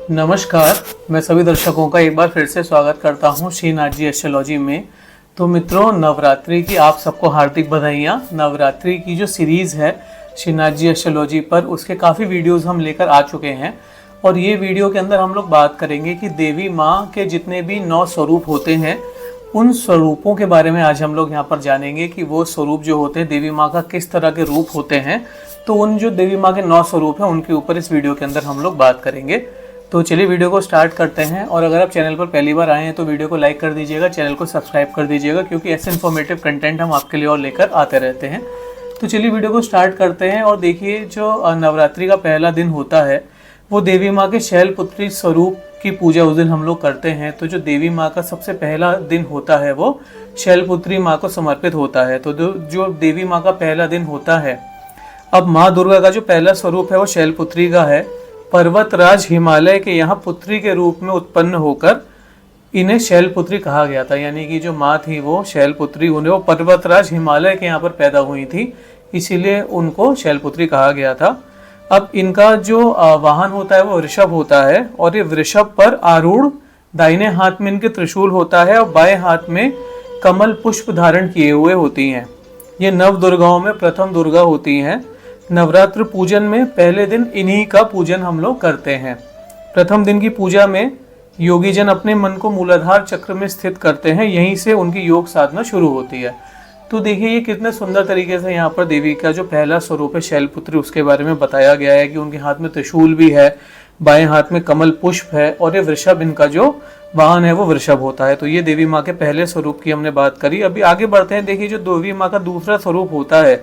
नमस्कार। मैं सभी दर्शकों का एक बार फिर से स्वागत करता हूं श्रीनाथ जी एस्ट्रोलॉजी में। तो मित्रों, नवरात्रि की आप सबको हार्दिक बधाइयाँ। नवरात्रि की जो सीरीज़ है श्रीनाथ जी एस्ट्रोलॉजी पर, उसके काफ़ी वीडियोस हम लेकर आ चुके हैं और ये वीडियो के अंदर हम लोग बात करेंगे कि देवी माँ के जितने भी 9 स्वरूप होते हैं उन स्वरूपों के बारे में आज हम लोग यहाँ पर जानेंगे कि वो स्वरूप जो होते हैं देवी माँ का किस तरह के रूप होते हैं। तो उन जो देवी माँ के 9 स्वरूप हैं उनके ऊपर इस वीडियो के अंदर हम लोग बात करेंगे। तो चलिए वीडियो को स्टार्ट करते हैं। और अगर आप चैनल पर पहली बार आए हैं तो वीडियो को लाइक कर दीजिएगा, चैनल को सब्सक्राइब कर दीजिएगा, क्योंकि ऐसे इन्फॉर्मेटिव कंटेंट हम आपके लिए और लेकर आते रहते हैं। तो चलिए वीडियो को स्टार्ट करते हैं। और देखिए, जो नवरात्रि का पहला दिन होता है वो देवी माँ के शैलपुत्री स्वरूप की पूजा उस दिन हम लोग करते हैं। तो जो देवी माँ का सबसे पहला दिन होता है वो शैलपुत्री माँ को समर्पित होता है। तो जो देवी माँ का पहला दिन होता है, अब माँ दुर्गा का जो पहला स्वरूप है वो शैलपुत्री का है। पर्वतराज हिमालय के यहाँ पुत्री के रूप में उत्पन्न होकर इन्हें शैलपुत्री कहा गया था। यानी कि जो माँ थी वो शैलपुत्री, उन्हें वो पर्वतराज हिमालय के यहाँ पर पैदा हुई थी, इसीलिए उनको शैलपुत्री कहा गया था। अब इनका जो वाहन होता है वो वृषभ होता है और ये वृषभ पर आरूढ़, दाहिने हाथ में इनके त्रिशूल होता है और बाएं हाथ में कमल पुष्प धारण किए हुए होती हैं। ये नव दुर्गाओं में प्रथम दुर्गा होती हैं। नवरात्र पूजन में पहले दिन इन्हीं का पूजन हम लोग करते हैं। प्रथम दिन की पूजा में योगी जन अपने मन को मूलाधार चक्र में स्थित करते हैं, यहीं से उनकी योग साधना शुरू होती है। तो देखिए ये कितने सुंदर तरीके से यहाँ पर देवी का जो पहला स्वरूप है शैलपुत्री, उसके बारे में बताया गया है कि उनके हाथ में त्रिशूल भी है, बाएं हाथ में कमल पुष्प है और ये वृषभ, इनका जो वाहन है वो वृषभ होता है। तो ये देवी माँ के पहले स्वरूप की हमने बात करी। अभी आगे बढ़ते हैं। देखिए, जो देवी माँ का दूसरा स्वरूप होता है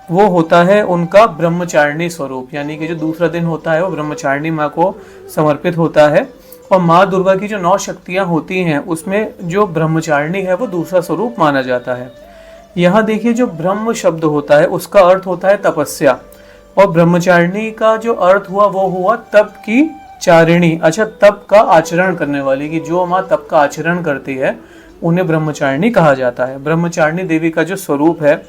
वो होता है उनका ब्रह्मचारिणी स्वरूप। यानी कि जो दूसरा दिन होता है वो ब्रह्मचारिणी माँ को समर्पित होता है। और माँ दुर्गा की जो 9 शक्तियाँ होती हैं उसमें जो ब्रह्मचारिणी है वो दूसरा स्वरूप माना जाता है। यहाँ देखिए, जो ब्रह्म शब्द होता है उसका अर्थ होता है तपस्या, और ब्रह्मचारिणी का जो अर्थ हुआ वो हुआ तप की चारिणी। अच्छा, तप का आचरण करने वाली, कि जो माँ तप का आचरण करती है उन्हें ब्रह्मचारिणी कहा जाता है। ब्रह्मचारिणी देवी का जो स्वरूप है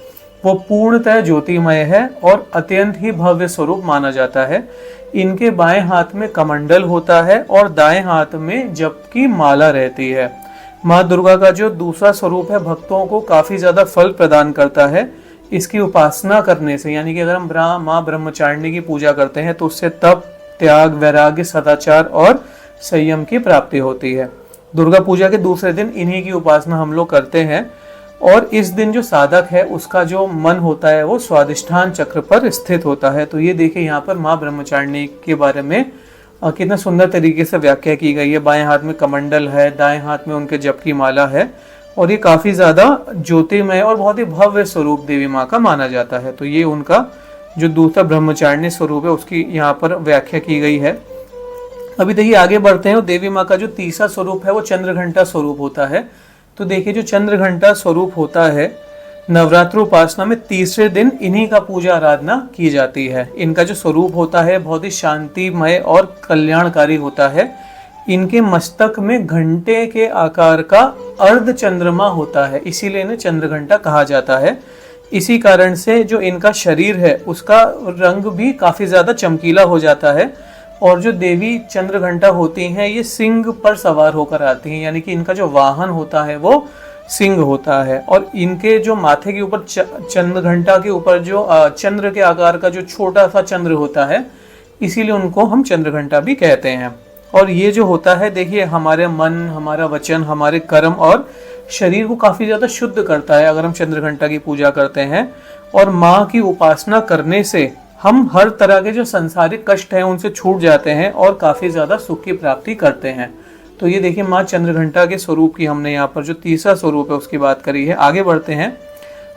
वो पूर्णतः ज्योतिमय है और अत्यंत ही भव्य स्वरूप माना जाता है। इनके बाएं हाथ में कमंडल होता है और दाएं हाथ में जप की माला रहती है। माँ दुर्गा का जो दूसरा स्वरूप है भक्तों को काफी ज्यादा फल प्रदान करता है इसकी उपासना करने से। यानी कि अगर हम माँ ब्रह्मचारिणी की पूजा करते हैं तो उससे तप, त्याग, वैराग्य, सदाचार और संयम की प्राप्ति होती है। दुर्गा पूजा के दूसरे दिन इन्हीं की उपासना हम लोग करते हैं और इस दिन जो साधक है उसका जो मन होता है वो स्वादिष्ठान चक्र पर स्थित होता है। तो ये देखिए, यहाँ पर माँ ब्रह्मचारिणी के बारे में कितना सुंदर तरीके से व्याख्या की गई है। बाएं हाथ में कमंडल है, दाएं हाथ में उनके जप की माला है और ये काफी ज्यादा ज्योतिमय और बहुत ही भव्य स्वरूप देवी माँ का माना जाता है। तो ये उनका जो दूसरा ब्रह्मचारिणी स्वरूप है उसकी यहाँ पर व्याख्या की गई है। अभी देखिए आगे बढ़ते हैं। देवी माँ का जो तीसरा स्वरूप है वो चंद्रघंटा स्वरूप होता है। तो देखिए, जो चंद्रघंटा स्वरूप होता है नवरात्र उपासना में तीसरे दिन इन्हीं का पूजा आराधना की जाती है। इनका जो स्वरूप होता है बहुत ही शांतिमय और कल्याणकारी होता है। इनके मस्तक में घंटे के आकार का अर्ध चंद्रमा होता है, इसीलिए इन्हें चंद्रघंटा कहा जाता है। इसी कारण से जो इनका शरीर है उसका रंग भी काफी ज्यादा चमकीला हो जाता है। और जो देवी चंद्रघंटा होती हैं ये सिंह पर सवार होकर आती हैं, यानी कि इनका जो वाहन होता है वो सिंह होता है। और इनके जो माथे के ऊपर चंद्रघंटा के ऊपर जो चंद्र के आकार का जो छोटा सा चंद्र होता है, इसीलिए उनको हम चंद्रघंटा भी कहते हैं। और ये जो होता है देखिए, हमारे मन, हमारा वचन, हमारे कर्म और शरीर को काफी ज्यादा शुद्ध करता है अगर हम चंद्रघंटा की पूजा करते हैं। और माँ की उपासना करने से हम हर तरह के जो संसारिक कष्ट हैं उनसे छूट जाते हैं और काफी ज्यादा सुख की प्राप्ति करते हैं। तो ये देखिए, माँ चंद्रघंटा के स्वरूप की हमने यहाँ पर जो तीसरा स्वरूप है उसकी बात करी है। आगे बढ़ते हैं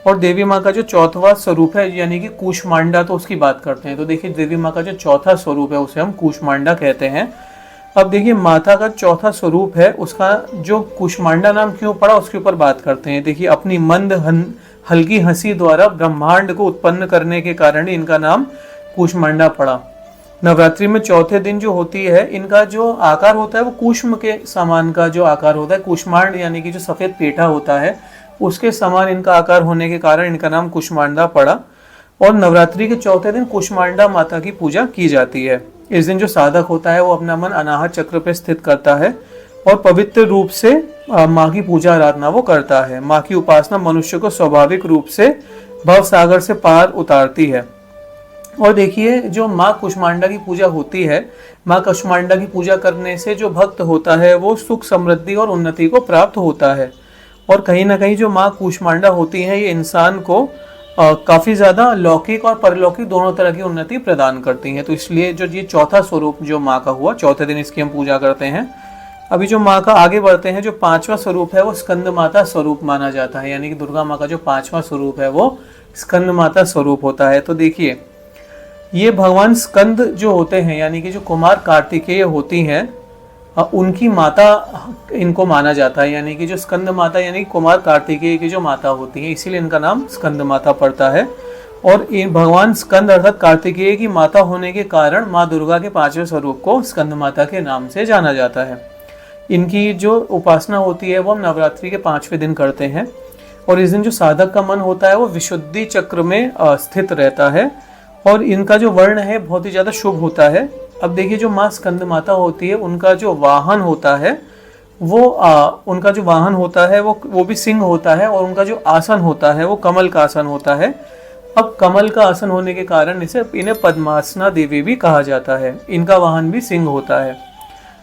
और देवी माँ का जो चौथा स्वरूप है यानी कि कूष्मांडा, तो उसकी बात करते हैं। तो देखिए, देवी माँ का जो चौथा स्वरूप है उसे हम कूष्मांडा कहते हैं। अब देखिए, माता का चौथा स्वरूप है उसका जो कूष्मांडा नाम क्यों पड़ा उसके ऊपर बात करते हैं। देखिए, अपनी मंद हल्की हंसी द्वारा ब्रह्मांड को उत्पन्न करने के कारण इनका नाम कूष्मांडा पड़ा। नवरात्रि में चौथे दिन जो होती है इनका जो आकार होता है वो कूष्म के समान का जो आकार होता है। कूष्मांड यानी कि जो सफेद पेठा होता है उसके समान इनका आकार होने के कारण इनका नाम कूष्मांडा पड़ा। और नवरात्रि के चौथे दिन कूष्मांडा माता की पूजा की जाती है। इस दिन जो साधक होता है वो अपना मन अनाहत चक्र पे स्थित करता है और पवित्र रूप से माँ की पूजा आराधना वो करता है। माँ की उपासना मनुष्य को स्वाभाविक रूप से भव सागर से पार उतारती है। और देखिए जो माँ कुष्मांडा की पूजा होती है, माँ कुष्मांडा की पूजा करने से जो भक्त होता है वो सुख समृद्धि और उन्नति को प्राप्त होता है। और कहीं ना कहीं जो माँ कुष्मांडा होती है ये इंसान को काफ़ी ज़्यादा लौकिक और परलौकिक दोनों तरह की उन्नति प्रदान करती हैं। तो इसलिए जो ये चौथा स्वरूप जो माँ का हुआ, चौथे दिन इसकी हम पूजा करते हैं। अभी जो माँ का आगे बढ़ते हैं, जो पांचवा स्वरूप है वो स्कंद माता स्वरूप माना जाता है, यानी कि दुर्गा माँ का जो पांचवा स्वरूप है वो स्कंद माता स्वरूप होता है। तो देखिए ये भगवान स्कंद जो होते हैं, यानी कि जो कुमार कार्तिकेय होती हैं, उनकी माता इनको माना जाता है, यानी कि जो स्कंद माता यानी कुमार कार्तिकेय की जो माता होती है, इसीलिए इनका नाम स्कंद माता पड़ता है। और इन भगवान स्कंद अर्थात कार्तिकेय की माता होने के कारण माँ दुर्गा के पांचवें स्वरूप को स्कंद माता के नाम से जाना जाता है। इनकी जो उपासना होती है वो हम नवरात्रि के 5वें दिन करते हैं। और इस दिन जो साधक का मन होता है वो विशुद्धि चक्र में स्थित रहता है और इनका जो वर्ण है बहुत ही ज़्यादा शुभ होता है। अब देखिए जो माँ स्कंद माता होती है उनका जो वाहन होता है वो भी सिंह होता है और उनका जो आसन होता है वो कमल का आसन होता है। अब कमल का आसन होने के कारण इन्हें पद्मासना देवी भी कहा जाता है। इनका वाहन भी सिंह होता है।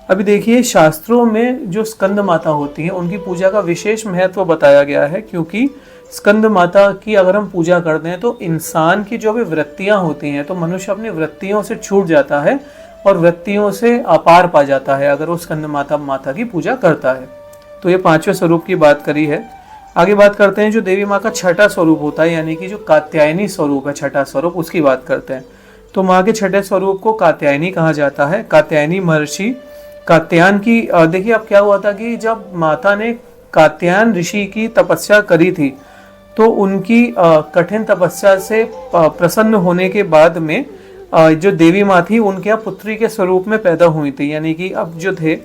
अभी देखिए शास्त्रों में जो स्कंद माता होती है उनकी पूजा का विशेष महत्व बताया गया है, क्योंकि स्कंद माता की अगर हम पूजा करते हैं तो इंसान की जो भी वृत्तियां होती हैं तो मनुष्य अपनी वृत्तियों से छूट जाता है और वृत्तियों से अपार पा जाता है अगर वो स्कंद माता की पूजा करता है। तो ये 5वें स्वरूप की बात करी है। आगे बात करते हैं जो देवी माँ का छठा स्वरूप होता है, यानी कि जो कात्यायनी स्वरूप है, छठा स्वरूप, उसकी बात करते हैं। तो माँ के छठे स्वरूप को कात्यायनी कहा जाता है। कात्यायनी महर्षि कात्यायन की देखिए अब क्या हुआ था कि जब माता ने कात्यायन ऋषि की तपस्या करी थी तो उनकी कठिन तपस्या से प्रसन्न होने के बाद में जो देवी माँ थी उनके यहाँ पुत्री के स्वरूप में पैदा हुई थी। यानी कि अब जो थे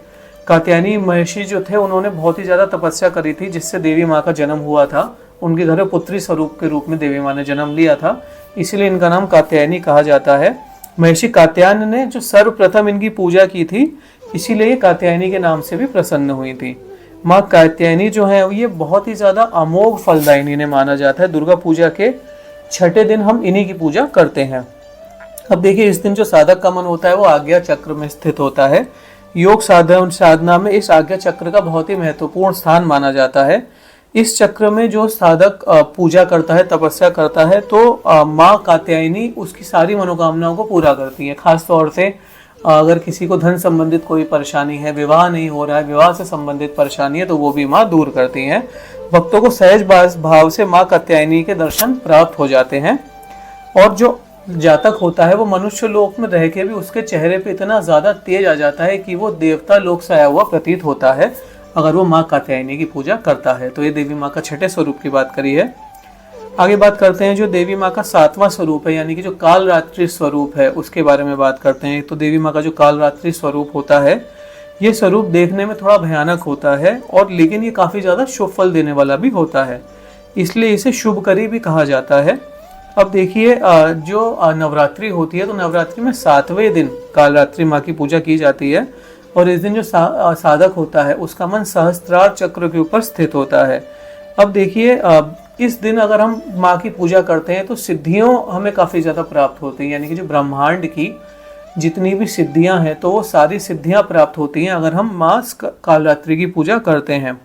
कात्यायनी महर्षि जो थे उन्होंने बहुत ही ज़्यादा तपस्या करी थी जिससे देवी माँ का जन्म हुआ था। उनके घर में पुत्री स्वरूप के रूप में देवी माँ ने जन्म लिया था, इसीलिए इनका नाम कात्यायनी कहा जाता है। महर्षि कात्यायन ने जो सर्वप्रथम इनकी पूजा की थी इसीलिए ये कात्यायनी के नाम से भी प्रसन्न हुई थी। माँ कात्यायनी जो है ये बहुत ही ज़्यादा अमोघ फलदायिनी ने माना जाता है। दुर्गा पूजा के छठे दिन हम इन्हीं की पूजा करते हैं। अब देखिए इस दिन जो साधक का मन होता है वो आज्ञा चक्र में स्थित होता है। योग साधना में इस आज्ञा चक्र का बहुत ही महत्वपूर्ण स्थान माना जाता है। इस चक्र में जो साधक पूजा करता है, तपस्या करता है, तो माँ कात्यायनी उसकी सारी मनोकामनाओं को पूरा करती है। खास तौर से अगर किसी को धन संबंधित कोई परेशानी है, विवाह नहीं हो रहा है, विवाह से संबंधित परेशानी है, तो वो भी माँ दूर करती हैं। भक्तों को सहज भाव से माँ कात्यायनी के दर्शन प्राप्त हो जाते हैं। और जो जातक होता है वो मनुष्य लोक में रह के भी उसके चेहरे पे इतना ज़्यादा तेज आ जाता है कि वो देवता लोक से आया हुआ प्रतीत होता है अगर वो माँ कात्यायनी की पूजा करता है। तो ये देवी माँ का छठे स्वरूप की बात करी है। आगे बात करते हैं जो देवी माँ का 7वां स्वरूप है, यानी कि जो कालरात्रि स्वरूप है, उसके बारे में बात करते हैं। तो देवी माँ का जो कालरात्रि स्वरूप होता है ये स्वरूप देखने में थोड़ा भयानक होता है और लेकिन ये काफ़ी ज़्यादा शुभ फल देने वाला भी होता है, इसलिए इसे शुभकरी भी कहा जाता है। अब देखिए जो नवरात्रि होती है तो नवरात्रि में 7वें दिन कालरात्रि माँ की पूजा की जाती है और इस दिन जो साधक होता है उसका मन सहस्त्रार चक्र के ऊपर स्थित होता है। अब देखिए इस दिन अगर हम माँ की पूजा करते हैं तो सिद्धियों हमें काफ़ी ज़्यादा प्राप्त होती हैं, यानी कि जो ब्रह्मांड की जितनी भी सिद्धियां हैं तो वो सारी सिद्धियां प्राप्त होती हैं अगर हम माँ कालरात्रि की पूजा करते हैं।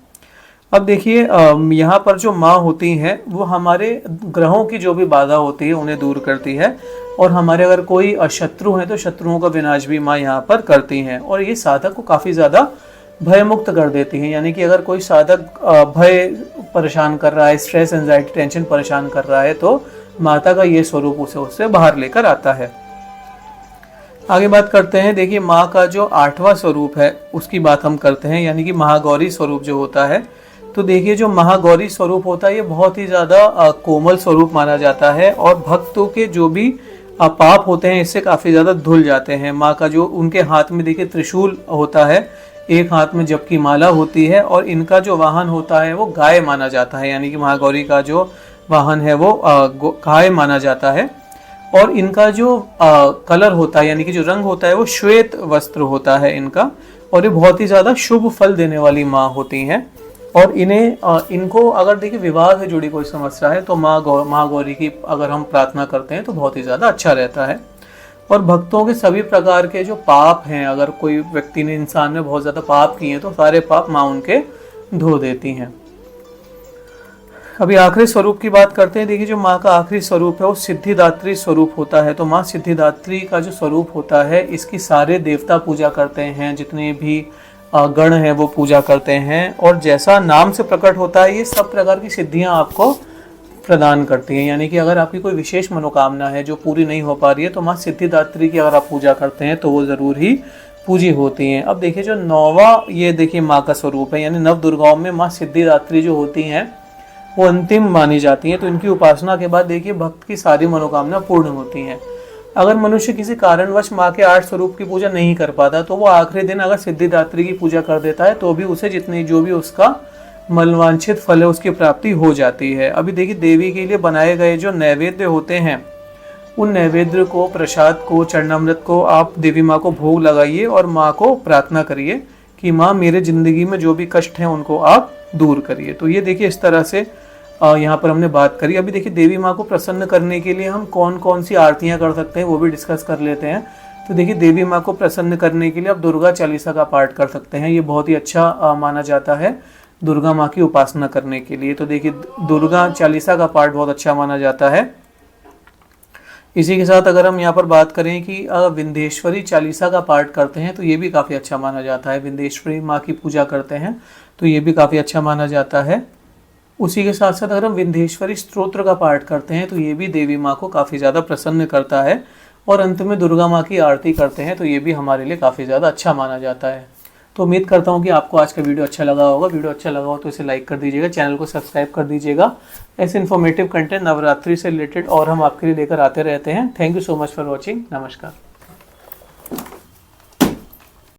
अब देखिए यहाँ पर जो माँ होती हैं वो हमारे ग्रहों की जो भी बाधा होती है उन्हें दूर करती है और हमारे अगर कोई शत्रु हैं तो शत्रुओं का विनाश भी माँ यहाँ पर करती हैं और ये साधक को काफ़ी ज़्यादा भय मुक्त कर देती हैं। यानी कि अगर कोई साधक भय परेशान कर रहा है, स्ट्रेस, एंजाइटी, टेंशन परेशान कर रहा है तो माता का ये स्वरूप उसे उससे बाहर लेकर आता है। आगे बात करते हैं, देखिए माँ का जो 8वां स्वरूप है उसकी बात हम करते हैं, यानी कि महागौरी स्वरूप जो होता है। तो देखिए जो महागौरी स्वरूप होता है ये बहुत ही ज़्यादा कोमल स्वरूप माना जाता है और भक्तों के जो भी पाप होते हैं इससे काफ़ी ज़्यादा धुल जाते हैं। माँ का जो उनके हाथ में देखिए त्रिशूल होता है, एक हाथ में जप की माला होती है और इनका जो वाहन होता है वो गाय माना जाता है, यानी कि महागौरी का जो वाहन है वो गाय माना जाता है। और इनका जो कलर होता है यानी कि जो रंग होता है वो श्वेत वस्त्र होता है इनका, और ये बहुत ही ज़्यादा शुभ फल देने वाली माँ होती हैं। और इनको अगर देखिए विवाह से जुड़ी कोई समस्या है तो माँ गौरी की अगर हम प्रार्थना करते हैं तो बहुत ही ज़्यादा अच्छा रहता है। और भक्तों के सभी प्रकार के जो पाप हैं, अगर कोई व्यक्ति ने इंसान में बहुत ज़्यादा पाप किए हैं तो सारे पाप माँ उनके धो देती हैं। अभी आखिरी स्वरूप की बात करते हैं। देखिए जो माँ का आखिरी स्वरूप है वो सिद्धिदात्री स्वरूप होता है। तो माँ सिद्धिदात्री का जो स्वरूप होता है इसकी सारे देवता पूजा करते हैं, जितने भी गण हैं वो पूजा करते हैं, और जैसा नाम से प्रकट होता है ये सब प्रकार की सिद्धियां आपको प्रदान करती हैं। यानी कि अगर आपकी कोई विशेष मनोकामना है जो पूरी नहीं हो पा रही है तो माँ सिद्धिदात्री की अगर आप पूजा करते हैं तो वो ज़रूर ही पूजी होती हैं। अब देखिए जो नौवा ये देखिए माँ का स्वरूप है, यानी नव दुर्गाओं में माँ सिद्धिदात्री जो होती हैं वो अंतिम मानी जाती हैं। तो इनकी उपासना के बाद देखिए भक्त की सारी मनोकामना पूर्ण होती हैं। अगर मनुष्य किसी कारणवश माँ के 8 स्वरूप की पूजा नहीं कर पाता तो वो आखिरी दिन अगर सिद्धिदात्री की पूजा कर देता है तो भी उसे जो भी उसका मनवांछित फल है उसकी प्राप्ति हो जाती है। अभी देखिए देवी के लिए बनाए गए जो नैवेद्य होते हैं उन नैवेद्य को, प्रसाद को, चरणामृत को आप देवी माँ को भोग लगाइए और माँ को प्रार्थना करिए कि माँ मेरे जिंदगी में जो भी कष्ट हैं उनको आप दूर करिए। तो ये देखिए इस तरह से यहाँ पर हमने बात करी। अभी देखिए देवी माँ को प्रसन्न करने के लिए हम कौन कौन सी आरतियाँ कर सकते हैं वो भी डिस्कस कर लेते हैं। तो देखिए देवी माँ को प्रसन्न करने के लिए आप दुर्गा चालीसा का पाठ कर सकते हैं, ये बहुत ही अच्छा माना जाता है दुर्गा माँ की उपासना करने के लिए। तो देखिए दुर्गा चालीसा का पाठ बहुत अच्छा माना जाता है। इसी के साथ अगर हम यहाँ पर बात करें कि विंध्येश्वरी चालीसा का पाठ करते हैं तो ये भी काफ़ी अच्छा माना जाता है। विंध्येश्वरी माँ की पूजा करते हैं तो ये भी काफ़ी अच्छा माना जाता है। उसी के साथ साथ अगर हम विंध्येश्वरी स्तोत्र का पाठ करते हैं तो ये भी देवी माँ को काफ़ी ज़्यादा प्रसन्न करता है। और अंत में दुर्गा माँ की आरती करते हैं तो ये भी हमारे लिए काफ़ी ज़्यादा अच्छा माना जाता है। तो उम्मीद करता हूँ कि आपको आज का वीडियो अच्छा लगा होगा। वीडियो अच्छा लगा हो तो इसे लाइक कर दीजिएगा, चैनल को सब्सक्राइब कर दीजिएगा। ऐसे इन्फॉर्मेटिव कंटेंट नवरात्रि से रिलेटेड और हम आपके लिए लेकर आते रहते हैं। Thank you so much for watching. नमस्कार।